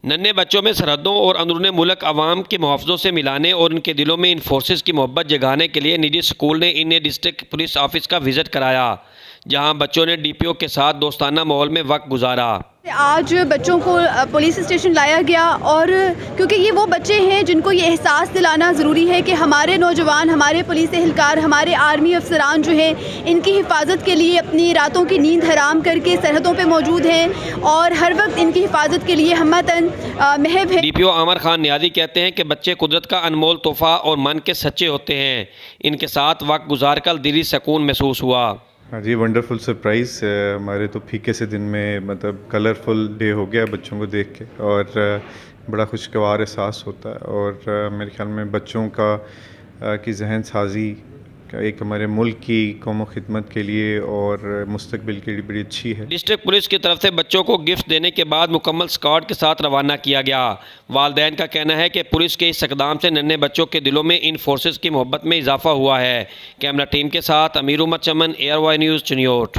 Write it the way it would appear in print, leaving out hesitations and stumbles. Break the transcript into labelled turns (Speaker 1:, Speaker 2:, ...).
Speaker 1: नन्हे बच्चों में सरहदों और अंदरूनी मुल्क अवाम के मुहाफ़िज़ों से मिलाने और उनके दिलों में इन फोर्सेस की मोहब्बत जगाने के लिए निजी स्कूल ने इन्हें डिस्ट्रिक्ट पुलिस ऑफिस का विज़िट कराया, जहां बच्चों ने डीपीओ के साथ दोस्ताना माहौल में वक्त गुजारा।
Speaker 2: आज बच्चों को पुलिस स्टेशन लाया गया और क्योंकि ये वो बच्चे हैं जिनको ये एहसास दिलाना ज़रूरी है कि हमारे नौजवान, हमारे पुलिस एहलकार, हमारे आर्मी अफसरान जो हैं इनकी हिफाजत के लिए अपनी रातों की नींद हराम करके सरहदों पे मौजूद हैं और हर वक्त इनकी हिफाजत के लिए हमतन महब है।
Speaker 1: डीपीओ आमिर खान नियाज़ी कहते हैं कि बच्चे कुदरत का अनमोल तोहफ़ा और मन के सच्चे होते हैं। इनके साथ वक्त गुजार कर दिली सुकून महसूस हुआ।
Speaker 3: हाँ जी, वंडरफुल सरप्राइज़। हमारे तो फीके से दिन में मतलब कलरफुल डे हो गया बच्चों को देख के, और बड़ा खुशगवार एहसास होता है। और मेरे ख्याल में बच्चों की जहन साजी एक हमारे मुल्क की कौम खिदमत के लिए और मुस्तकबिल के लिए बड़ी अच्छी है।
Speaker 1: डिस्ट्रिक्ट पुलिस की तरफ से बच्चों को गिफ्ट देने के बाद मुकम्मल स्क्वाड के साथ रवाना किया गया। वालिदैन का कहना है कि पुलिस के इस इक़दाम से नन्हे बच्चों के दिलों में इन फोर्सेस की मोहब्बत में इजाफा हुआ है। कैमरा टीम के साथ अमीर उमर चमन, एयरवाई न्यूज़, चिन्योट।